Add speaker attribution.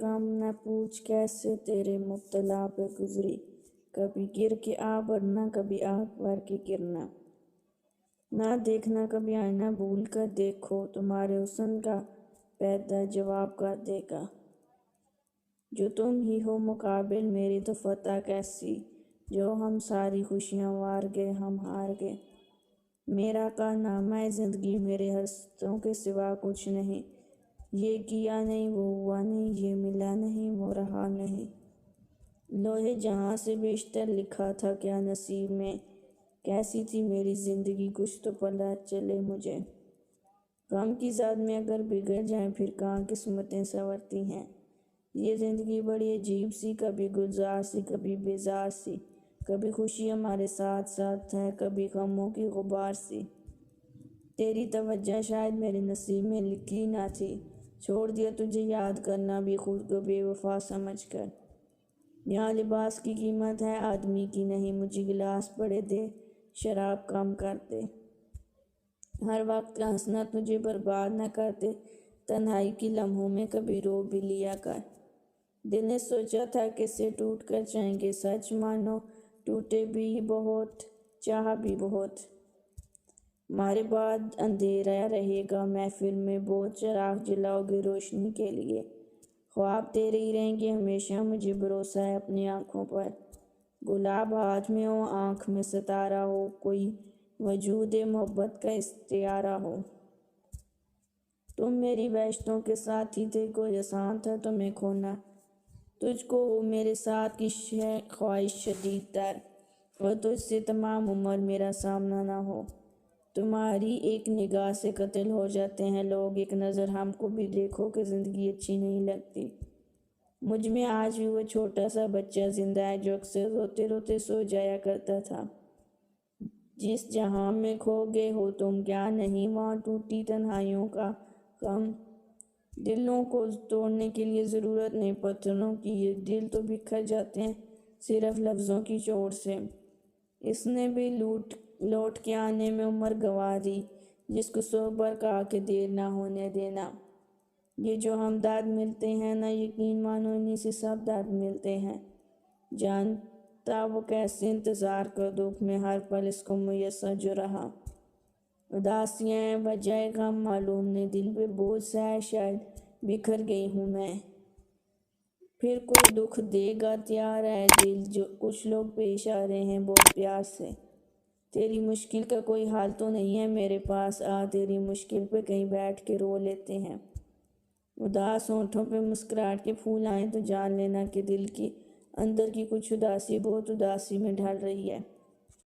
Speaker 1: غم نہ پوچھ کیسے تیرے مبتلا پہ گزری، کبھی گر کے آ بڑھنا کبھی آنکھ بھر کے گرنا، نہ دیکھنا کبھی آئینہ بھول کر دیکھو، تمہارے حسن کا پیدا جواب کر دے گا، جو تم ہی ہو مقابل میری تو فتح کیسی، جو ہم ساری خوشیاں وار گئے ہم ہار گئے، میرا کارنامہ زندگی میرے حسرتوں کے سوا کچھ نہیں، یہ کیا نہیں وہ ہوا نہیں، یہ ملا نہیں وہ رہا نہیں، لوح جہاں سے بیشتر لکھا تھا کیا نصیب میں، کیسی تھی میری زندگی کچھ تو پتہ چلے مجھے، غم کی زد میں اگر بگڑ جائیں پھر کہاں قسمتیں سنورتی ہیں، یہ زندگی بڑی عجیب سی، کبھی گلزار سی کبھی بیزار سی، کبھی خوشی ہمارے ساتھ ساتھ ہے کبھی غموں کی غبار سی، تیری توجہ شاید میرے نصیب میں لکھی نہ تھی، چھوڑ دیا تجھے یاد کرنا بھی خود کو بے وفا سمجھ کر، یہاں لباس کی قیمت ہے آدمی کی نہیں، مجھے گلاس بڑے دے شراب کم کر دے، ہر وقت کا ہنسنا تجھے برباد نہ کر دے، تنہائی کی لمحوں میں کبھی رو بھی لیا کر، دل نے سوچا تھا کہ سے ٹوٹ کر جائیں گے، سچ مانو ٹوٹے بھی بہت چاہا بھی بہت، ہمارے بعد اندھیرا رہے گا محفل میں بہت چراغ جلاؤ گے روشنی کے لیے، خواب تیرے ہی رہیں گے ہمیشہ مجھے بھروسہ ہے اپنی آنکھوں پر، گلاب ہاتھ میں ہو آنکھ میں ستارہ ہو، کوئی وجود محبت کا استعارہ ہو، تم میری بہشتوں کے ساتھی تھے کوئی آسان تھا تمہیں کھونا، تجھ کو ہو میرے ساتھ کی خواہش شدید تر، اور تجھ سے تمام عمر میرا سامنا نہ ہو، تمہاری ایک نگاہ سے قتل ہو جاتے ہیں لوگ، ایک نظر ہم کو بھی دیکھو کہ زندگی اچھی نہیں لگتی، مجھ میں آج بھی وہ چھوٹا سا بچہ زندہ ہے جو اکثر روتے روتے سو جایا کرتا تھا، جس جہاں میں کھو گئے ہو تم کیا نہیں وہاں ٹوٹی تنہائیوں کا غم، دلوں کو توڑنے کے لیے ضرورت نہیں پتھروں کی، یہ دل تو بکھر جاتے ہیں صرف لفظوں کی چوٹ سے، اس نے بھی لوٹ کے آنے میں عمر گنوا دی، جس کو 100 بار کہا کہ دیر نہ ہونے دینا، یہ جو ہم داد ملتے ہیں نہ یقین مانو انہی سے سب داد ملتے ہیں، جانتا وہ کیسے انتظار کر دکھ میں ہر پل اس کو میسر جو رہا، اداسیاں وجہ غم معلوم نہیں دل پہ بوجھ سا ہے شاید بکھر گئی ہوں میں، پھر کوئی دکھ دے گا تیار ہے دل، جو کچھ لوگ پیش آ رہے ہیں بہت پیار سے، تیری مشکل کا کوئی حال تو نہیں ہے میرے پاس، آ تیری مشکل پہ کہیں بیٹھ کے رو لیتے ہیں، اداس ہونٹوں پہ مسکراہٹ کے پھول آئیں تو جان لینا کہ دل کی اندر کی کچھ اداسی بہت اداسی میں ڈھل رہی ہے۔